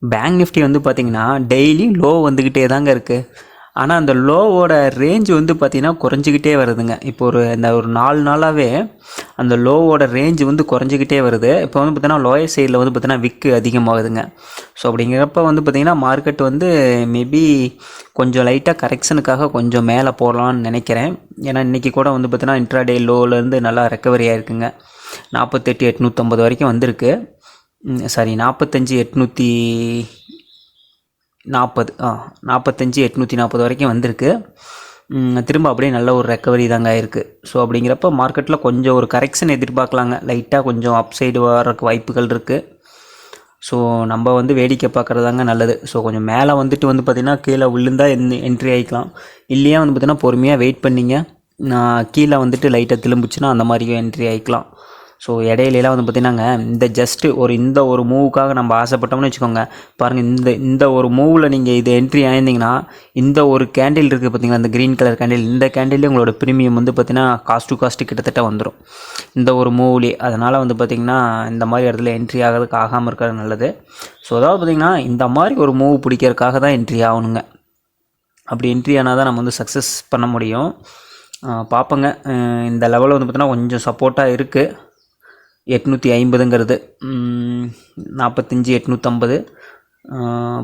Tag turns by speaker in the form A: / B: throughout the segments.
A: Bank Nifty வந்து பார்த்திங்கன்னா daily low வந்துக்கிட்டே தாங்க இருக்குது. ஆனால் அந்த லோவோட ரேஞ்ச் வந்து பார்த்திங்கன்னா குறைஞ்சிக்கிட்டே வருதுங்க. இப்போ ஒரு 4 நாளாகவே அந்த லோவோட ரேஞ்ச் வந்து குறைஞ்சிக்கிட்டே வருது. இப்போ வந்து பார்த்திங்கன்னா லோயர் சைடில் வந்து பார்த்திங்கன்னா விக்கு அதிகமாகுதுங்க. ஸோ அப்படிங்கிறப்ப வந்து பார்த்திங்கன்னா மார்க்கெட் வந்து மேபி கொஞ்சம் லைட்டாக கரெக்ஷனுக்காக கொஞ்சம் மேலே போடலான்னு நினைக்கிறேன். ஏன்னா இன்றைக்கி கூட வந்து பார்த்திங்கன்னா இன்ட்ராடே லோலேருந்து நல்லா ரெக்கவரி ஆகிருக்குங்க. 48,850 வரைக்கும் வந்திருக்கு. சாரி 45,840 45,840 வரைக்கும் வந்திருக்கு. திரும்ப அப்படியே நல்ல ஒரு ரெக்கவரி தாங்க ஆயிருக்கு. ஸோ அப்படிங்கிறப்ப மார்க்கெட்டில் கொஞ்சம் ஒரு கரெக்ஷன் எதிர்பார்க்கலாங்க. லைட்டாக கொஞ்சம் அப் சைடு வரக்கு வாய்ப்புகள் இருக்குது. ஸோ நம்ம வந்து வேடிக்கை பார்க்குறது தாங்க நல்லது. ஸோ கொஞ்சம் மேலே வந்துட்டு வந்து பார்த்திங்கன்னா கீழே விழுந்தால் என்ட்ரி ஆகிக்கலாம். இல்லையா வந்து பார்த்திங்கன்னா பொறுமையாக வெயிட் பண்ணிங்க. கீழே வந்துட்டு லைட்டாக திரும்பிச்சுன்னா அந்த மாதிரி என்ட்ரி ஆகிக்கலாம். ஸோ இடையிலலாம் வந்து பார்த்திங்கன்னாங்க இந்த ஒரு மூவுக்காக நம்ம ஆசைப்பட்டோம்னு வச்சுக்கோங்க. பாருங்கள், இந்த ஒரு மூவில் நீங்கள் இது என்ட்ரி ஆயிருந்தீங்கன்னா இந்த ஒரு கேண்டில் இருக்குது பார்த்திங்களா, இந்த க்ரீன் கலர் கேண்டில், இந்த கேண்டில்லே உங்களோட ப்ரீமியம் வந்து பார்த்திங்கன்னா காஸ்ட்டு கிட்டத்தட்ட வந்துடும் இந்த ஒரு மூவ்லேயே. அதனால் வந்து பார்த்திங்கன்னா இந்த மாதிரி இடத்துல என்ட்ரி ஆகிறதுக்கு ஆகாமல் இருக்கிறது நல்லது. ஸோ அதாவது பார்த்திங்கன்னா இந்த மாதிரி ஒரு மூவ் பிடிக்கிறதுக்காக தான் என்ட்ரி ஆகணுங்க. அப்படி என்ட்ரி ஆனால் தான் நம்ம வந்து சக்ஸஸ் பண்ண முடியும். பார்ப்போங்க. இந்த லெவலில் வந்து பார்த்திங்கன்னா கொஞ்சம் சப்போர்ட்டாக இருக்குது. 850ங்கிறது 45,850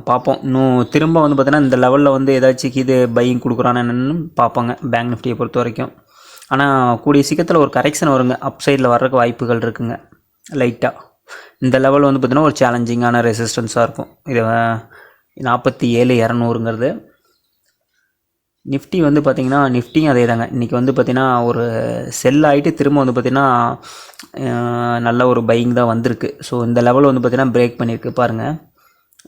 A: பார்ப்போம். இன்னும் திரும்ப வந்து பார்த்தீங்கன்னா இந்த லெவலில் வந்து ஏதாச்சும் இது பையிங் கொடுக்குறான்னு என்னென்னு பார்ப்போங்க பேங்க் நிஃப்டியை பொறுத்த வரைக்கும். ஆனால் கூடிய சீக்கிரத்தில் ஒரு கரெக்ஷன் வருங்க. அப் சைடில் வர்றதுக்கு வாய்ப்புகள் இருக்குங்க லைட்டாக. இந்த லெவல் வந்து பார்த்திங்கன்னா ஒரு சேலஞ்சிங்கான ரெசிஸ்டன்ஸாக இருக்கும். இது 47,200ங்கிறது. நிஃப்டி வந்து பார்த்திங்கன்னா நிஃப்டியும் அதே தாங்க. இன்றைக்கி வந்து பார்த்திங்கன்னா ஒரு செல் ஆகிட்டு திரும்ப வந்து பார்த்திங்கன்னா நல்ல ஒரு பையிங் தான் வந்திருக்கு. ஸோ இந்த லெவல் வந்து பார்த்திங்கன்னா பிரேக் பண்ணியிருக்கு பாருங்கள்.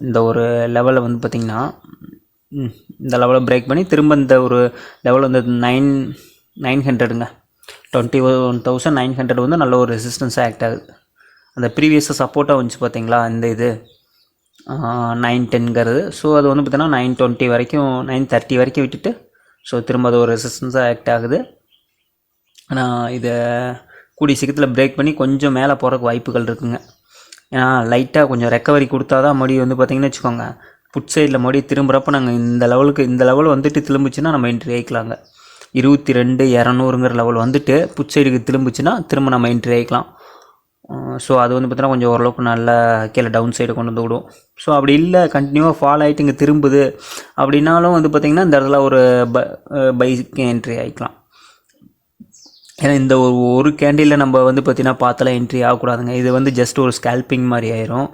A: இந்த ஒரு லெவலில் வந்து பார்த்திங்கன்னா இந்த லெவலை பிரேக் பண்ணி திரும்ப இந்த ஒரு லெவல் வந்து 900ங்க 21,900 வந்து நல்ல ஒரு ரெசிஸ்டன்ஸாக ஆக்ட் ஆகுது. அந்த ப்ரீவியஸாக சப்போர்ட்டாக வந்துச்சு பார்த்திங்களா இந்த இது 910ங்கிறது. ஸோ அது வந்து பார்த்திங்கன்னா 920 வரைக்கும் 930 வரைக்கும் விட்டுட்டு ஸோ திரும்ப அது ஒரு ரெசிஸ்டன்ஸாக ஆக்ட் ஆகுது. ஆனால் இதை கூடிய சீக்கிரத்தில் பிரேக் பண்ணி கொஞ்சம் மேலே போகிறக்கு வாய்ப்புகள் இருக்குங்க. ஏன்னா லைட்டாக கொஞ்சம் ரெக்கவரி கொடுத்தா தான் மறுபடியும் வந்து பார்த்திங்கன்னு வச்சுக்கோங்க, புட் சைடில் மறுபடியும் திரும்புகிறப்ப நாங்கள் இந்த லெவல் வந்துட்டு திரும்பிச்சுன்னா நம்ம என்ட்ரி ஆகிக்கலாங்க. 22,200ங்கிற லெவல் வந்துட்டு புட் சைடுக்கு திரும்பிச்சுன்னா திரும்ப நம்ம என்ட்ரி ஆகிக்கலாம். ஸோ அது வந்து பார்த்திங்கன்னா கொஞ்சம் ஓரளவுக்கு நல்லா கீழே டவுன் சைடு கொண்டு வந்து விடும். ஸோ அப்படி இல்லை கண்டினியூவாக ஃபால் ஆகிட்டு இங்கே திரும்புது அப்படின்னாலும் வந்து பார்த்திங்கன்னா இந்த இடத்துல ஒரு பைக்கு என்ட்ரி ஆகிக்கலாம். ஏன்னா இந்த ஒரு கேண்டிலில் நம்ம வந்து பார்த்திங்கன்னா பார்த்தாலும் என்ட்ரி ஆகக்கூடாதுங்க. இது வந்து ஜஸ்ட் ஒரு ஸ்கேல்பிங் மாதிரி ஆயிரும்.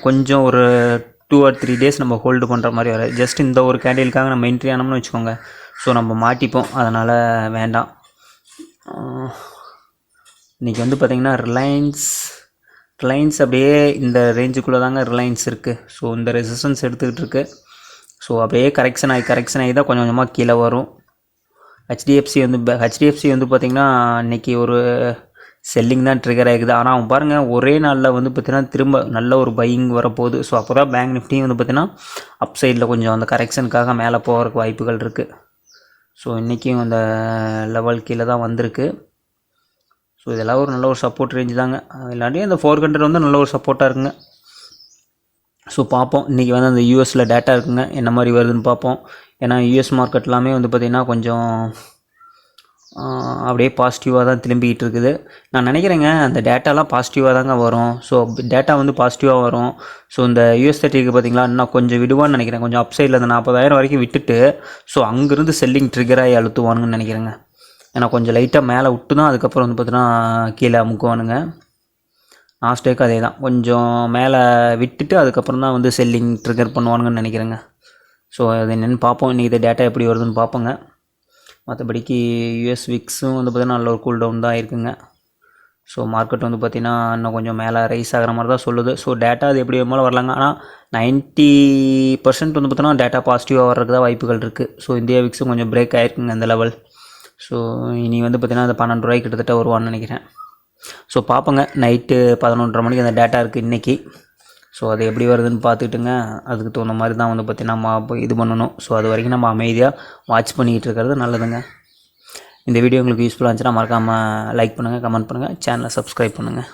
A: கொஞ்சம் ஒரு 2 or 3 days நம்ம ஹோல்டு பண்ணுற மாதிரி வரும். ஜஸ்ட் இந்த ஒரு கேண்டிலுக்காக நம்ம என்ட்ரி ஆனோம்னு வச்சுக்கோங்க, ஸோ நம்ம மாட்டிப்போம். அதனால் வேண்டாம். இன்றைக்கி வந்து பார்த்திங்கன்னா ரிலையன்ஸ் அப்படியே இந்த ரேஞ்சுக்குள்ளே தாங்க ரிலையன்ஸ் இருக்குது. ஸோ இந்த ரெசிஸ்டன்ஸ் எடுத்துக்கிட்டு இருக்குது. ஸோ அப்படியே கரெக்ஷன் ஆகி தான் கொஞ்சம் கொஞ்சமாக கீழே வரும். ஹெச்டிஎஃப்சி வந்து பார்த்திங்கன்னா இன்றைக்கி ஒரு செல்லிங் தான் ட்ரிகர் ஆகிக்குது. ஆனால் அவன் பாருங்கள் ஒரே நாளில் வந்து பார்த்திங்கன்னா திரும்ப நல்ல ஒரு பையிங் வரப்போகுது. ஸோ அப்போ தான் பேங்க் நிஃப்டியும் வந்து பார்த்திங்கன்னா அப் சைடில் கொஞ்சம் அந்த கரெக்ஷனுக்காக மேலே போகிறதுக்கு வாய்ப்புகள் இருக்குது. ஸோ இன்றைக்கும் அந்த லெவல் கீழே தான் வந்திருக்கு. ஸோ இதெல்லாம் ஒரு நல்ல ஒரு சப்போர்ட் ரேஞ்சு தாங்க. இல்லாட்டி அந்த 400 வந்து நல்ல ஒரு சப்போர்ட்டாக இருக்குங்க. ஸோ பார்ப்போம். இன்றைக்கி வந்து அந்த யூஎஸில் டேட்டா இருக்குங்க, என்ன மாதிரி வருதுன்னு பார்ப்போம். ஏன்னா யூஎஸ் மார்க்கெட் எல்லாமே வந்து பார்த்திங்கன்னா கொஞ்சம் அப்படியே பாசிட்டிவாக தான் திரும்பிக்கிட்டு இருக்குது. நான் நினைக்கிறேங்க அந்த டேட்டாலாம் பாசிட்டிவாக தாங்க வரும். ஸோ டேட்டா வந்து பாசிட்டிவாக வரும். ஸோ இந்த US30 பார்த்திங்களா இன்னும் கொஞ்சம் விடுவான்னு நினைக்கிறேன். கொஞ்சம் அப் சைடில் அந்த 40,000 வரைக்கும் விட்டுட்டு ஸோ அங்கேருந்து செல்லிங் ட்ரிகராகி அழுத்துவானுங்கன்னு நினைக்கிறேங்க. ஏன்னா கொஞ்சம் லைட்டாக மேலே விட்டு தான் அதுக்கப்புறம் வந்து பார்த்தீங்கன்னா கீழே அமுக்குவானுங்க. நாஸ்டேக் அதே தான், கொஞ்சம் மேலே விட்டுட்டு அதுக்கப்புறம் தான் வந்து செல்லிங் ட்ரிகர் பண்ணுவானுங்கன்னு நினைக்கிறேங்க. ஸோ அது என்னென்னு பார்ப்போம். இன்றைக்கி இந்த டேட்டா எப்படி வருதுன்னு பார்ப்போங்க. மற்றபடிக்கு US விக்ஸும் வந்து பார்த்திங்கன்னா நல்ல ஒரு கூல் டவுன் தான் இருக்குங்க. ஸோ மார்க்கெட் வந்து பார்த்திங்கன்னா இன்னும் கொஞ்சம் மேலே ரைஸ் ஆகிற மாதிரி தான் சொல்லுது. ஸோ டேட்டா அது எப்படி மேலே வரலாங்க. ஆனால் 90% வந்து பார்த்தோன்னா டேட்டா பாசிட்டிவாக வர்றதுக்கு தான் வாய்ப்புகள் இருக்குது. ஸோ இந்தியா விக்ஸும் கொஞ்சம் பிரேக் ஆகிருக்குங்க அந்த லெவல். ஸோ இனி வந்து பார்த்திங்கன்னா அது 12 ரூபாய்க்கு கிட்டத்தட்ட வருவான்னு நினைக்கிறேன். ஸோ பார்ப்போங்க. நைட்டு 11:30 மணிக்கு அந்த டேட்டா இருக்குது இன்றைக்கி. ஸோ அது எப்படி வருதுன்னு பார்த்துக்கிட்டுங்க, அதுக்கு தகுந்த மாதிரி தான் வந்து பார்த்திங்கன்னா நம்ம இது பண்ணணும். ஸோ அது வரைக்கும் நம்ம அமைதியாக வாட்ச் பண்ணிக்கிட்டு இருக்கிறது நல்லதுங்க. இந்த வீடியோ உங்களுக்கு யூஸ்ஃபுல்லாக இருந்துச்சுன்னா மறக்காமல் லைக் பண்ணுங்கள், கமெண்ட் பண்ணுங்கள், சேனலை சப்ஸ்கிரைப் பண்ணுங்கள்.